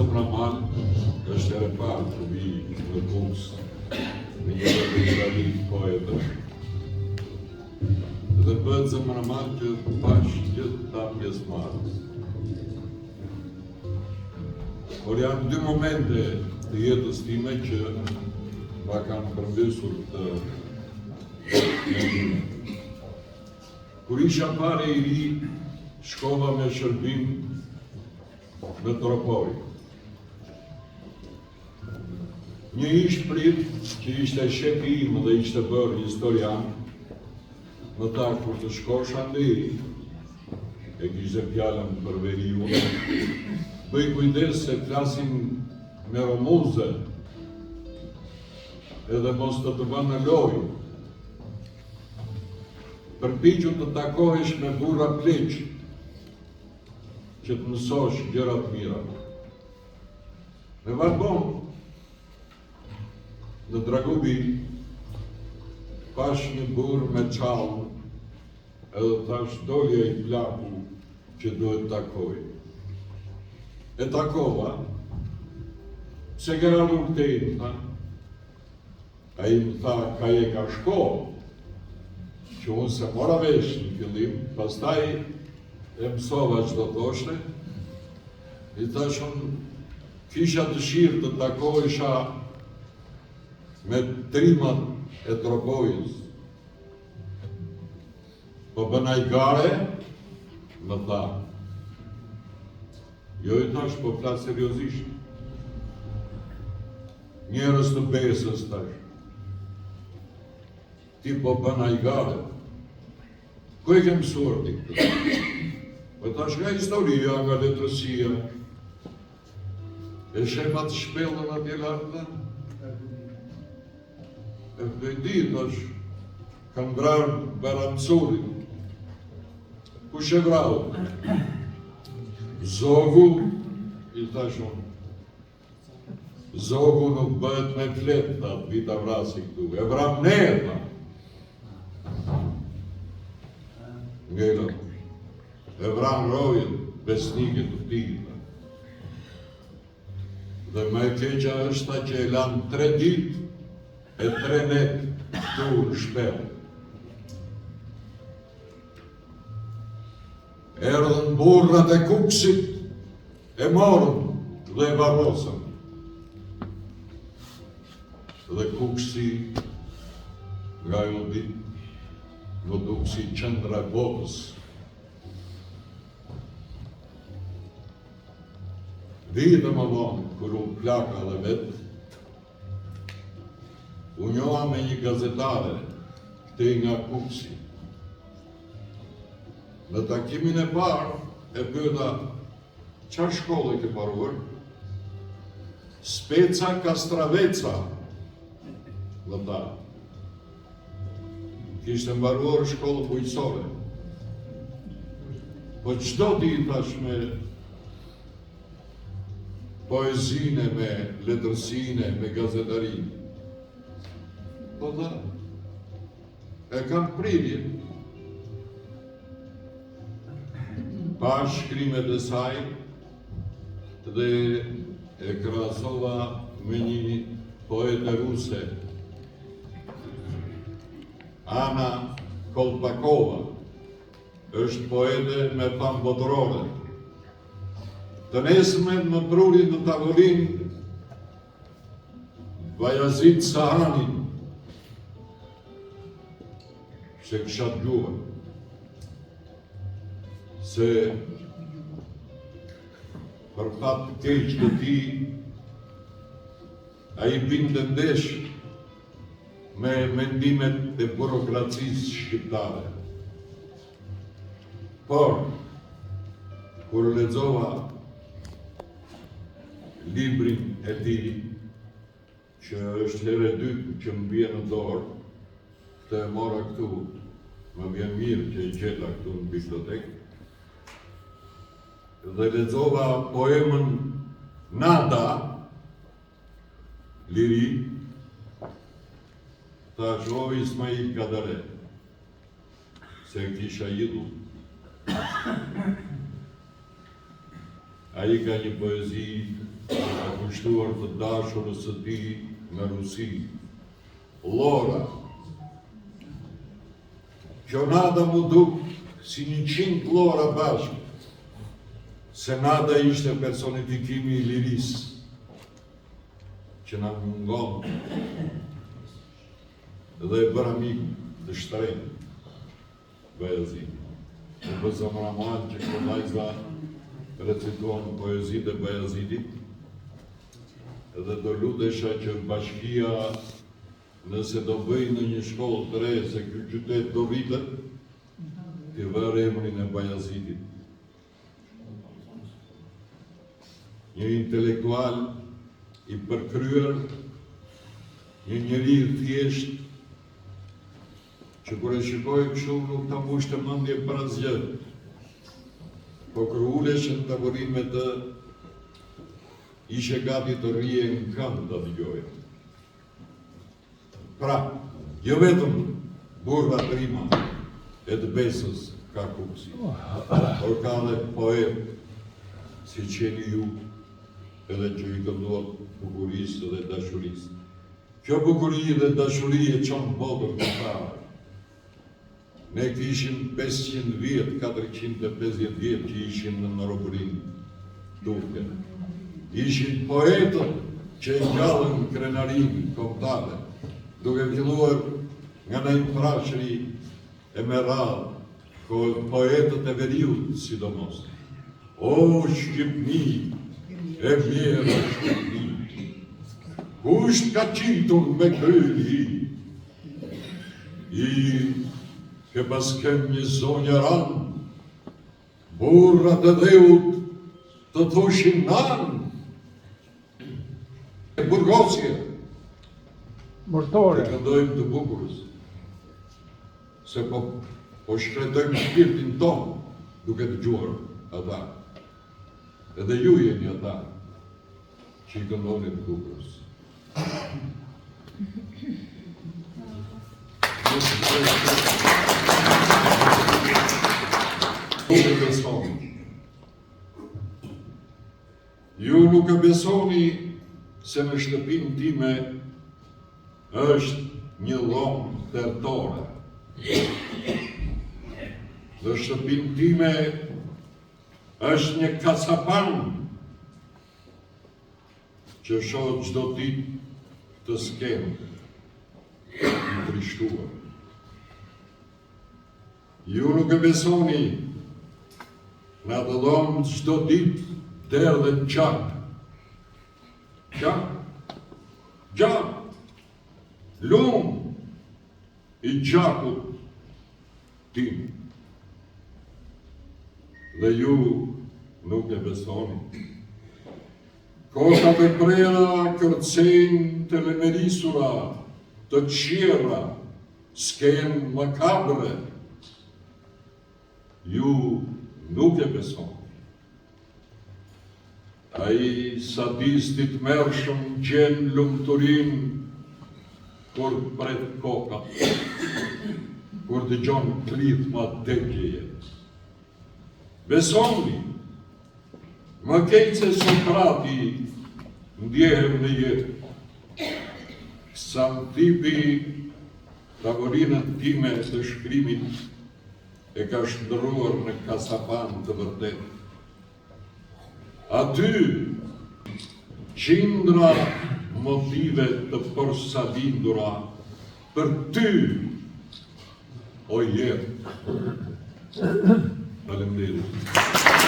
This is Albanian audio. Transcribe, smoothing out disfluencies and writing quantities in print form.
Zemramal është ere parë të vi në Kux, në një festival poetësh. Dhe bëhet Zemramal që pash gjithë ta pjesëmarrës. Por janë dy momente të jetës time që ma kanë përmbysur të mendime. Kur isha pare i ri, shkova me shërbim në Tropoj. Një ish prit që ishte shefi im dhe ishte bërë historian, më tha kur të shkosh anderi, e kishte fjallën për veri unë, bëj kujdes se flasim me romuze, edhe mos të bënë në lojë. Përpiqu të takohesh me burra pleq, që të mësosh gjërat mira. Me varbon, në Dragubi, pash një burr me qallë, edhe thash dolja i plaku që duhet takoj. E takova, se kera nuk te i më tha, a i më tha ka e ka shko, që unë se mora vesh në fillim, pastaj e mësova që do thoshte, i thash unë kisha dëshirë të takohesha me trimat e Tropojës. Po bëna i gare, më tha. Jo i thash, po flasë seriozisht. Njerës të besës thash. Ti po bëna i gare. Ku e ke mësuar ti këtë? Po thash nga historia, nga letërsia. E shemat shpellën atje lartë. E di, thash, kam vrarë Baramcurin. Kush e vrau? Zogu, i thash unë. Zogu nuk bëhet me fletë, tha, vita vrasi këtu. E vram ne, tha. Ngejlo. E vram rojën, besnikët të ti, tha. Dhe me keqa është ta që e lanë 3 ditë e 3 net këtu në shpellë. Erdhën burrat e Kuksit, e morën dhe e varrosën. Dhe Kuksi, nga ju ditë, në duk si qendra e botës. Vite më vonë, kur u plaka dhe vetë, u njoha me një gazetare, këtej nga Kuksi. Në takimin e parë, e pyeta, çfarë shkolle ke mbaruar? Speca Kastraveca, dhe tha. Kishte mbaruar shkollë bujqësore. Po çdo ti thash me poezine, me letërsine, me gazetarinë. Po tha, e kam prirje. Pa shkrimet e saj dhe e krahasova me një poete ruse, Ana Kolpakova, është poete me famë botërore. Të nesëmen më prurin në tavolin Vajazit Sahanin, se kësha të gjuhë, se për fatë të keqë të ti, a i bindë ndesh me mendimet e burokracisë shqiptare. Por, kur lexova librin e tij, që është herë e dytë që më bie në dorë, këtë e mora këtu, më vjen mirë që e gjeta këtu në bibliotekë, dhe lexova poemën Nada, liri, thash o Ismail Kadare, se kisha idu. A i ka një poezi kundërshtuar të dashurës së tij në Rusi, Lora. Kjo nada mu duk si 100 Lora bashkë, se nada ishte personifikimi i lirisë që na mungon dhe e bëra mik të shtrenjtë Bajazidi. Në Bëzamraman që kjo vajza recituan poezitë e Bajazidit, dhe do lutesha që bashkia, nëse do bëj në një shkollë të re se ky qytet do rritet, t'i vërë emrin e Bajazidit. Një intelektual i përkryer, një njeri i thjesht, që kur e shikoj kështu nuk ta mbushte mendje për asgjë, po kur ulesh në tavolinë me të, ishe gati të rrije në këmbë ta dëgjoje. Pra, jo vetëm burra prima e të besës ka kupsi, por ka dhe poet, si qeni ju, edhe që i kënduat bukurisë dhe dashurisë. Kjo bukuri dhe dashuri e qonë botër të parë. Ne kishim 500 vjetë, 450 vjetë që ishim në robërinë turke. Ishin poetët që e gjallën krenarinë kombëtare, duke filluar nga Naim Frashëri e Merall, poetët e veriut sidomos. O Shqipni, e vjera Shqipni, kusht ka qitur me kryri, që pas kem një zonjë ranë, burrat e dheut të thoshin nanë, e burgosje, Mërtore. të këndojmë të bukurës, se po shkretojmë shpirtin tonë, duke të gjuar ata, edhe ju jeni ata, që i këndoni të bukurës. Ju nuk e besoni se në shtëpinë time është një dhomë tërtore. Në shtëpinë time është një kasapan që shoh çdo ditë të skemë i trishtuar. Ju nuk e besoni, në atë dhomë çdo ditë derdhet gjak. Gjak, lumë i gjakut tim. Dhe ju nuk e besoni. Koshat e prera kërcejnë të lemerisura, të qira, skenë makabre. Ju nuk e besoni. Ai sadistit mërshëm gjen lumëturin kur pret kokat, kur dëgjon klithma degjeje. Besoni, më kejtë se Sokrati ndjehem në jetë, sa më tipi tavolinën time të shkrimit e ka shndruar në kasapan të vërtet. Aty, qindra motive të përsadindura për ty, o jetë. Faleminderit.